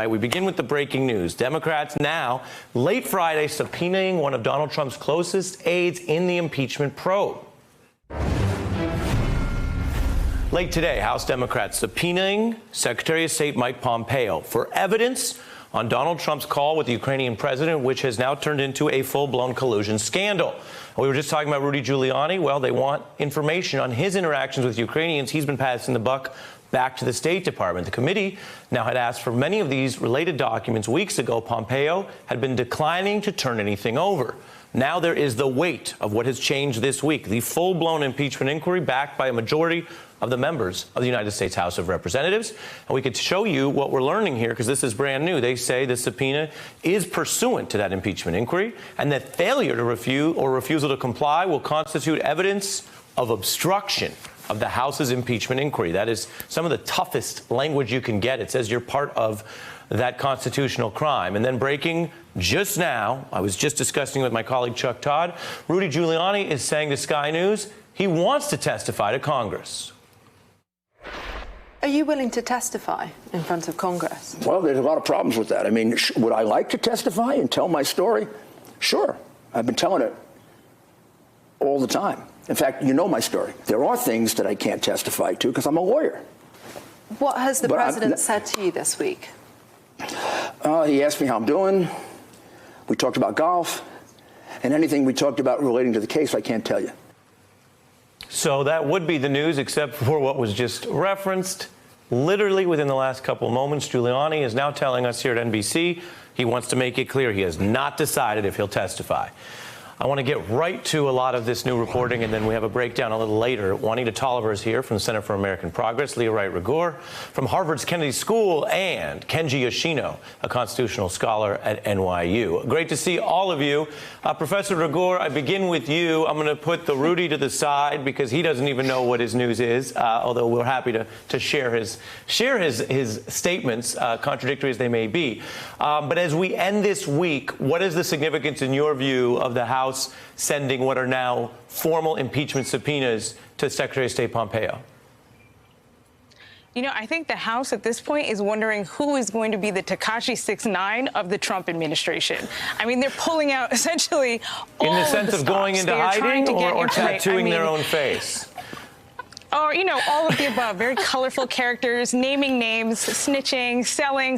We begin with the breaking news. Democrats now, late Friday, subpoenaing one of Donald Trump's closest aides in the impeachment probe. Late today, House Democrats subpoenaing Secretary of State Mike Pompeo for evidence on Donald Trump's call with the Ukrainian president, which has now turned into a full-blown collusion scandal. We were just talking about Rudy Giuliani. Well, they want information on his interactions with Ukrainians. He's been passing the buck back to the State Department. The committee now had asked for many of these related documents weeks ago. Pompeo had been declining to turn anything over. Now there is the weight of what has changed this week, the full-blown impeachment inquiry backed by a majority of the members of the United States House of Representatives. And we could show you what we're learning here because this is brand new. They say the subpoena is pursuant to that impeachment inquiry and that failure to refuse or refusal to comply will constitute evidence of obstruction of the House's impeachment inquiry. That is some of the toughest language you can get. It says you're part of that constitutional crime. And then breaking just now, I was just discussing with my colleague Chuck Todd, Rudy Giuliani is saying to Sky News he wants to testify to Congress. Are you willing to testify in front of Congress? Well, there's a lot of problems with that. I mean, would I like to testify and tell my story? Sure. I've been telling it all the time. In fact, you know my story. There are things that I can't testify to because I'm a lawyer. What has the president said to you this week? He asked me how I'm doing. We talked about golf. And anything we talked about relating to the case, I can't tell you. So that would be the news, except for what was just referenced. Literally within the last couple of moments, Giuliani is now telling us here at NBC he wants to make it clear he has not decided if he'll testify. I want to get right to a lot of this new reporting, and then we have a breakdown a little later. Juanita Tolliver is here from the Center for American Progress, Leah Wright-Rigueur from Harvard's Kennedy School, and Kenji Yoshino, a constitutional scholar at NYU. Great to see all of you. Professor Rigueur, I begin with you. I'm going to put the Rudy to the side because he doesn't even know what his news is, although we're happy to share his statements, contradictory as they may be. But as we end this week, what is the significance, in your view, of the House sending what are now formal impeachment subpoenas to Secretary of State Pompeo? You know, I think the House at this point is wondering who is going to be the Tekashi 6ix9ine of the Trump administration. I mean, they're pulling out essentially all in the sense of going into hiding or tattooing their own face. Or, you know, all of the above. Very colorful characters, naming names, snitching, selling.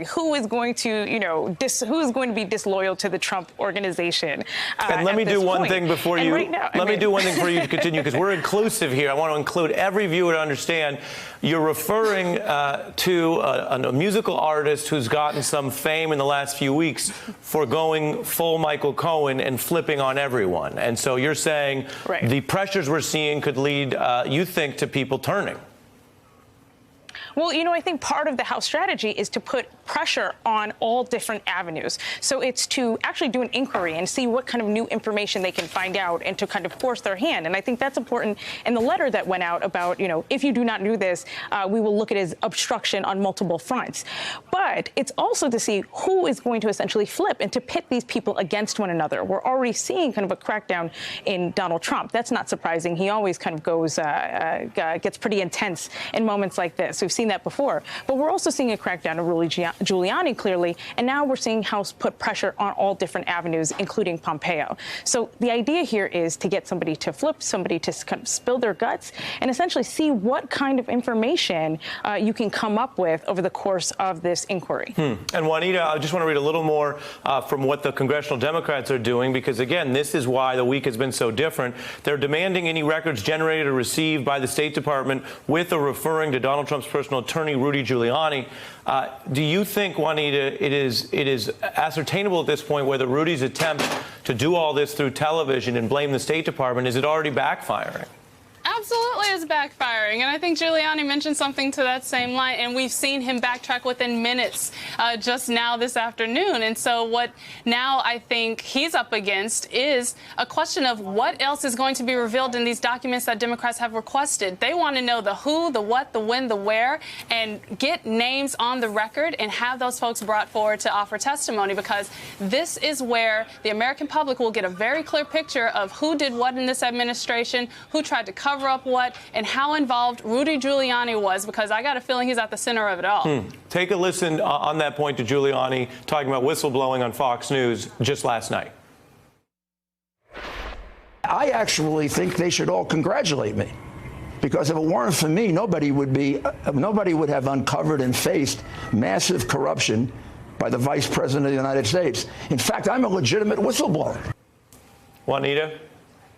Who is going to, you know, who is going to be disloyal to the Trump organization? And let me do one thing before you. Let me do one thing for you to continue, because we're inclusive here. I want to include every viewer to understand. You're referring to a musical artist who's gotten some fame in the last few weeks for going full Michael Cohen and flipping on everyone. And so you're saying the pressures we're seeing could lead, you think, to people turning. Well, you know, I think part of the House strategy is to put pressure on all different avenues. So it's to actually do an inquiry and see what kind of new information they can find out and to kind of force their hand. And I think that's important in the letter that went out about, you know, if you do not do this, we will look at it as obstruction on multiple fronts. But it's also to see who is going to essentially flip and to pit these people against one another. We're already seeing kind of a crackdown in Donald Trump. That's not surprising. He always kind of goes, gets pretty intense in moments like this. We've seen that before. But we're also seeing a crackdown of Rudy Giuliani, clearly, and now we're seeing House put pressure on all different avenues, including Pompeo. So the idea here is to get somebody to flip, somebody to kind of spill their guts, and essentially see what kind of information you can come up with over the course of this inquiry. And Juanita, I just want to read a little more from what the congressional Democrats are doing, because, again, this is why the week has been so different. They're demanding any records generated or received by the State Department with or referring to Donald Trump's personal attorney, Rudy Giuliani. Do you think, Juanita, it is ascertainable at this point whether Rudy's attempt to do all this through television and blame the State Department, is it already backfiring? Absolutely is backfiring. And I think Giuliani mentioned something to that same line, and we've seen him backtrack within minutes just now this afternoon. And so what now I think he's up against is a question of what else is going to be revealed in these documents that Democrats have requested. They want to know the who, the what, the when, the where, and get names on the record and have those folks brought forward to offer testimony, because this is where the American public will get a very clear picture of who did what in this administration, who tried to cover up what and how involved Rudy Giuliani was, because I got a feeling he's at the center of it all. Take a listen on that point to Giuliani talking about whistleblowing on Fox News just last night. I actually think they should all congratulate me, because if it weren't for me, nobody would have uncovered and faced massive corruption by the Vice President of the United States. In fact, I'm a legitimate whistleblower. Juanita?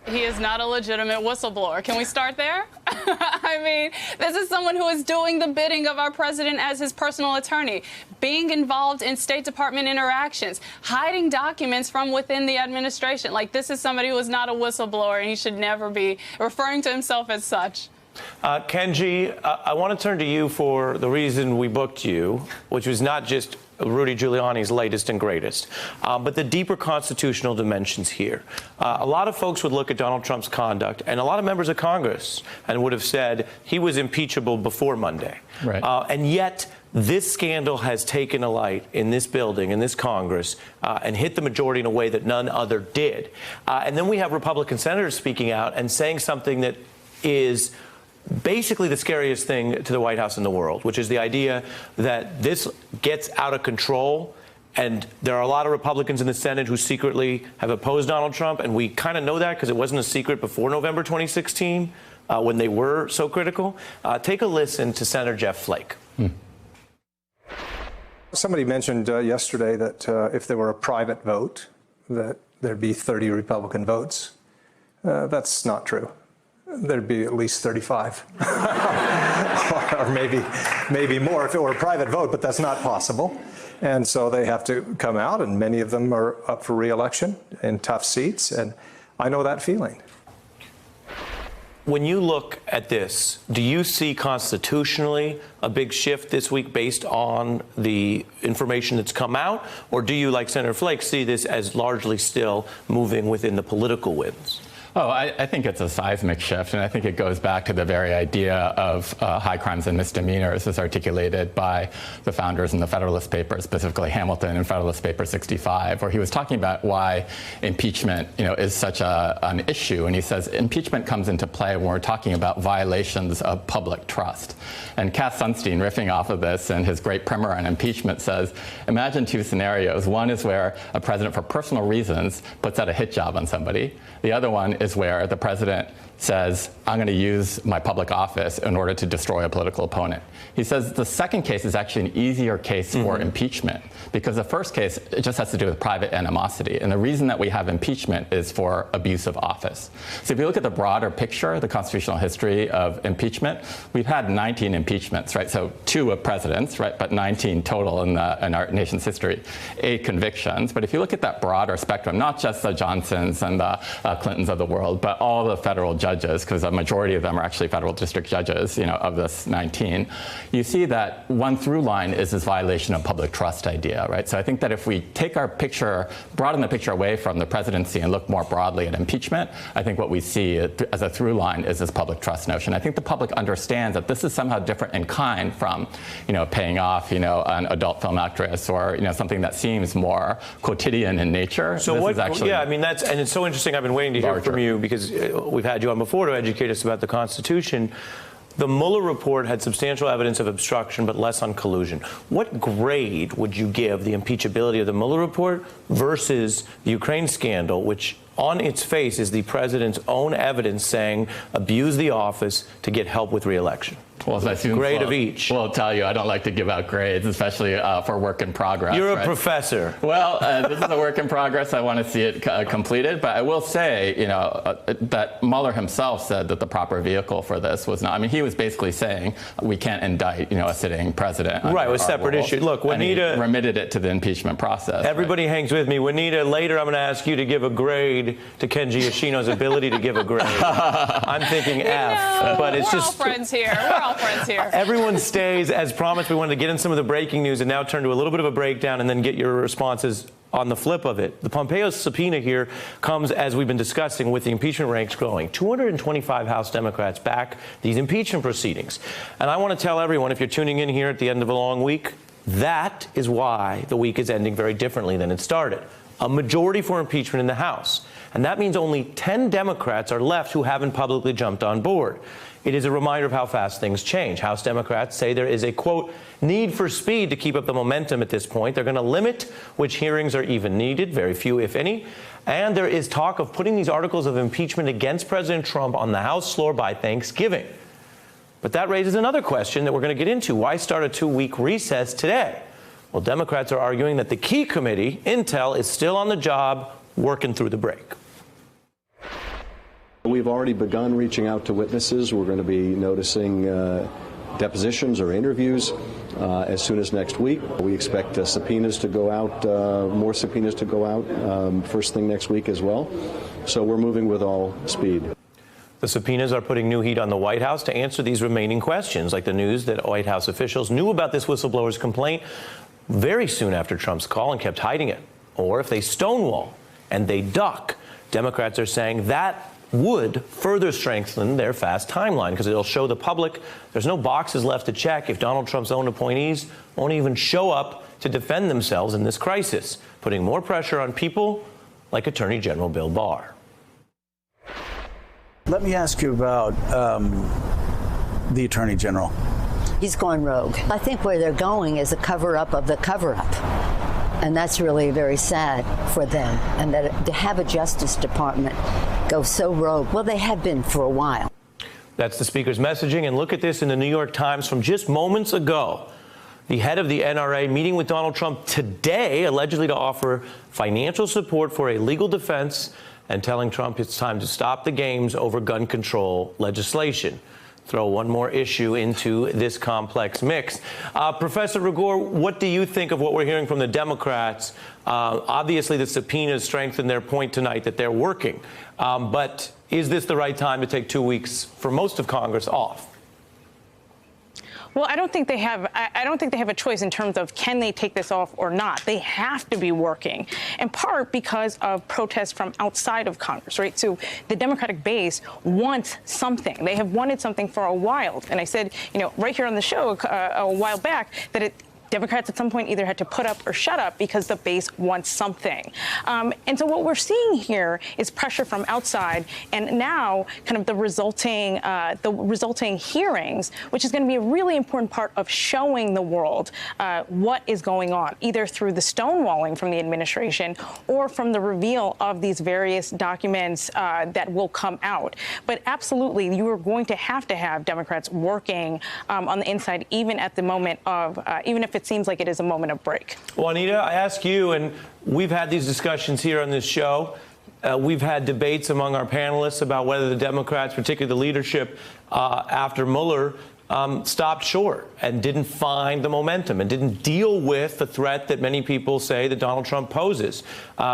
He is not a legitimate whistleblower. Can we start there? I mean, this is someone who is doing the bidding of our president as his personal attorney, being involved in State Department interactions, hiding documents from within the administration. Like, this is somebody who is not a whistleblower, and he should never be referring to himself as such. Kenji, I want to turn to you for the reason we booked you, which was not just Rudy Giuliani's latest and greatest, but the deeper constitutional dimensions here. A lot of folks would look at Donald Trump's conduct, and a lot of members of Congress, and would have said he was impeachable before Monday. Right. And yet, this scandal has taken a light in this building, in this Congress, and hit the majority in a way that none other did. And then we have Republican senators speaking out and saying something that is basically the scariest thing to the White House in the world, which is the idea that this gets out of control. And there are a lot of Republicans in the Senate who secretly have opposed Donald Trump. And we kind of know that because it wasn't a secret before November 2016 when they were so critical. Take a listen to Senator Jeff Flake. Somebody mentioned yesterday that if there were a private vote, that there'd be 30 Republican votes. That's not true. There'd be at least 35 or maybe more if it were a private vote, but that's not possible. And so they have to come out, and many of them are up for re-election in tough seats. And I know that feeling. When you look at this, do you see constitutionally a big shift this week based on the information that's come out? Or do you, like Senator Flake, see this as largely still moving within the political winds? Oh, I think it's a seismic shift, and I think it goes back to the very idea of high crimes and misdemeanors as articulated by the founders in the Federalist Papers, specifically Hamilton in Federalist Paper 65, where he was talking about why impeachment, is such an issue. And he says impeachment comes into play when we're talking about violations of public trust. And Cass Sunstein, riffing off of this in his great primer on impeachment, says, imagine two scenarios. One is where a president, for personal reasons, puts out a hit job on somebody. The other one is where the president says, I'm going to use my public office in order to destroy a political opponent. He says the second case is actually an easier case for impeachment, because the first case, it just has to do with private animosity. And the reason that we have impeachment is for abuse of office. So if you look at the broader picture, the constitutional history of impeachment, we've had 19 impeachments, right? So 2 of presidents, right? But 19 total in our nation's history, 8 convictions. But if you look at that broader spectrum, not just the Johnsons and the Clintons of the world, but all the federal judges, because a majority of them are actually federal district judges, of this 19, you see that one through line is this violation of public trust idea, right? So I think that if we take our picture, broaden the picture away from the presidency and look more broadly at impeachment, I think what we see as a through line is this public trust notion. I think the public understands that this is somehow different in kind from, paying off, an adult film actress or, something that seems more quotidian in nature. So what, and it's so interesting. I've been waiting to hear from you because we've had you on before to educate us about the Constitution. The Mueller report had substantial evidence of obstruction, but less on collusion. What grade would you give the impeachability of the Mueller report versus the Ukraine scandal, which on its face is the president's own evidence saying abuse the office to get help with re-election? Well, grade of each. Well, I'll tell you, I don't like to give out grades, especially for work in progress. You're a professor. Well, this is a work in progress. I want to see it completed. But I will say, that Mueller himself said that the proper vehicle for this was not. I mean, he was basically saying we can't indict, a sitting president. Right, it was a separate issue. Look, Juanita, and he remitted it to the impeachment process. Everybody hangs with me. Juanita, later I'm going to ask you to give a grade to Kenji Yoshino's ability to give a grade. I'm thinking F, but it's we're all friends here. We're all friends here. Everyone stays. As promised, we wanted to get in some of the breaking news and now turn to a little bit of a breakdown and then get your responses on the flip of it. The Pompeo subpoena here comes, as we've been discussing, with the impeachment ranks growing. 225 House Democrats back these impeachment proceedings. And I want to tell everyone, if you're tuning in here at the end of a long week, that is why the week is ending very differently than it started. a majority for impeachment in the House. And that means only 10 Democrats are left who haven't publicly jumped on board. It is a reminder of how fast things change. House Democrats say there is a, quote, need for speed to keep up the momentum at this point. They're going to limit which hearings are even needed, very few, if any. And there is talk of putting these articles of impeachment against President Trump on the House floor by Thanksgiving. But that raises another question that we're going to get into. Why start a 2-week recess today? Well, Democrats are arguing that the key committee, Intel, is still on the job working through the break. We've already begun reaching out to witnesses. We're going to be noticing depositions or interviews as soon as next week. We expect subpoenas to go out, more subpoenas to go out first thing next week as well. So we're moving with all speed. The subpoenas are putting new heat on the White House to answer these remaining questions, like the news that White House officials knew about this whistleblower's complaint very soon after Trump's call and kept hiding it. Or if they stonewall and they duck, Democrats are saying that would further strengthen their fast timeline because it'll show the public there's no boxes left to check if Donald Trump's own appointees won't even show up to defend themselves in this crisis, putting more pressure on people like Attorney General Bill Barr. Let me ask you about the Attorney General. He's gone rogue. I think where they're going is a cover-up of the cover-up. And that's really very sad for them. And that to have a Justice Department go so rogue, well, they have been for a while. That's the Speaker's messaging. And look at this in the New York Times from just moments ago. The head of the NRA meeting with Donald Trump today, allegedly to offer financial support for a legal defense and telling Trump it's time to stop the games over gun control legislation. Throw one more issue into this complex mix. Professor Rigueur, what do you think of what we're hearing from the Democrats? Obviously, the subpoenas strengthen their point tonight that they're working. But is this the right time to take 2 weeks for most of Congress off? Well, I don't think they have a choice in terms of can they take this off or not. They have to be working, in part because of protests from outside of Congress, right? So the Democratic base wants something. They have wanted something for a while. And I said, right here on the show a while back that Democrats at some point either had to put up or shut up because the base wants something. And so what we're seeing here is pressure from outside and now kind of the resulting hearings, which is going to be a really important part of showing the world what is going on, either through the stonewalling from the administration or from the reveal of these various documents that will come out. But absolutely, you are going to have Democrats working on the inside, even at the moment of, even if it seems like it is a moment of break. Juanita, I ask you, and we've had these discussions here on this show. We've had debates among our panelists about whether the Democrats, particularly the leadership after Mueller, stopped short and didn't find the momentum and didn't deal with the threat that many people say that Donald Trump poses.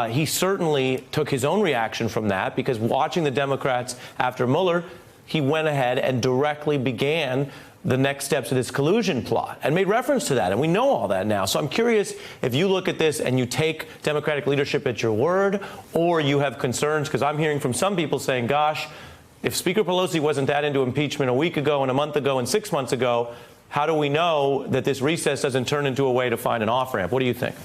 He certainly took his own reaction from that because watching the Democrats after Mueller, he went ahead and directly began the next steps of this collusion plot and made reference to that. And we know all that now. So I'm curious if you look at this and you take Democratic leadership at your word, or you have concerns, because I'm hearing from some people saying, gosh, if Speaker Pelosi wasn't that into impeachment a week ago and a month ago and 6 months ago, how do we know that this recess doesn't turn into a way to find an off-ramp? What do you think?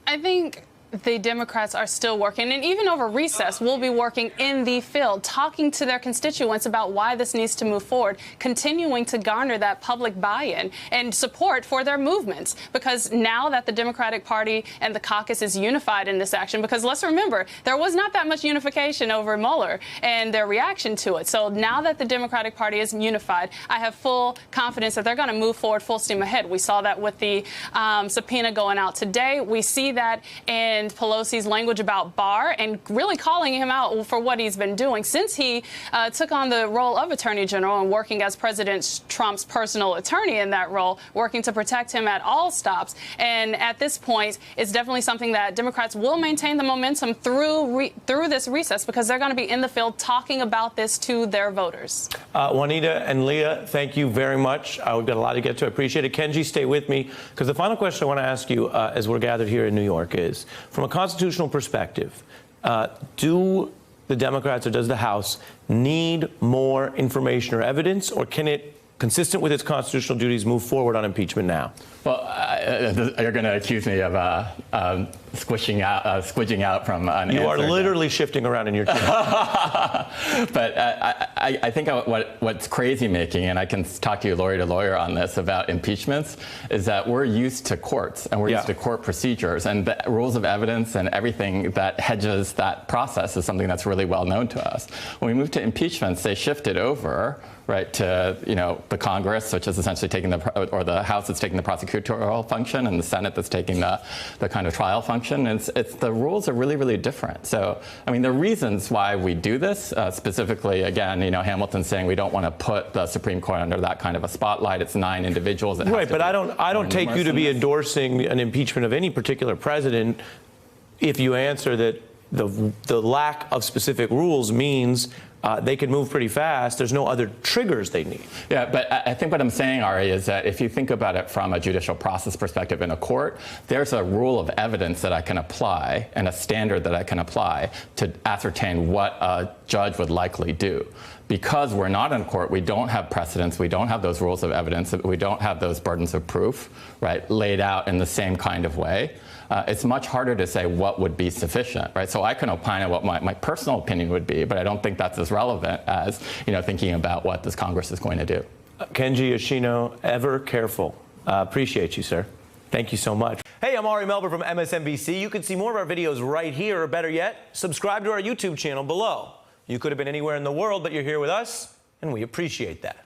I think the Democrats are still working, and even over recess, will be working in the field, talking to their constituents about why this needs to move forward, continuing to garner that public buy-in and support for their movements. Because now that the Democratic Party and the caucus is unified in this action, because let's remember, there was not that much unification over Mueller and their reaction to it. So now that the Democratic Party is unified, I have full confidence that they're going to move forward full steam ahead. We saw that with the subpoena going out today. We see that in Pelosi's language about Barr and really calling him out for what he's been doing since he took on the role of Attorney General and working as President Trump's personal attorney in that role, working to protect him at all stops. And at this point, it's definitely something that Democrats will maintain the momentum through this recess because they're going to be in the field talking about this to their voters. Juanita and Leah, thank you very much. We've got a lot to get to. I appreciate it. Kenji, stay with me, because the final question I want to ask you as we're gathered here in New York is, from a constitutional perspective, do the Democrats or does the House need more information or evidence, or can it consistent with its constitutional duties, move forward on impeachment now? Well, you're going to accuse me of squidging out from an You answer. are literally shifting around in your chair. But I think what's crazy making, and I can talk to you lawyer to lawyer on this about impeachments, is that we're used to courts and we're used to court procedures, and the rules of evidence and everything that hedges that process is something that's really well known to us. When we move to impeachments, they shifted over, right, to the Congress, which is essentially taking or the House that's taking the prosecutorial function, and the Senate that's taking the kind of trial function. And it's the rules are really, really different. So, I mean, the reasons why we do this, specifically, again, Hamilton's saying we don't want to put the Supreme Court under that kind of a spotlight. It's 9 individuals. Right, but I don't take you to be endorsing an impeachment of any particular president if you answer that the lack of specific rules means they can move pretty fast. There's no other triggers they need. Yeah, but I think what I'm saying, Ari, is that if you think about it from a judicial process perspective in a court, there's a rule of evidence that I can apply and a standard that I can apply to ascertain what a judge would likely do. Because we're not in court, we don't have precedents, we don't have those rules of evidence, we don't have those burdens of proof, right, laid out in the same kind of way. It's much harder to say what would be sufficient, right? So I can opine on what my personal opinion would be, but I don't think that's as relevant as, thinking about what this Congress is going to do. Kenji Yoshino, ever careful. Appreciate you, sir. Thank you so much. Hey, I'm Ari Melber from MSNBC. You can see more of our videos right here, or better yet, subscribe to our YouTube channel below. You could have been anywhere in the world, but you're here with us, and we appreciate that.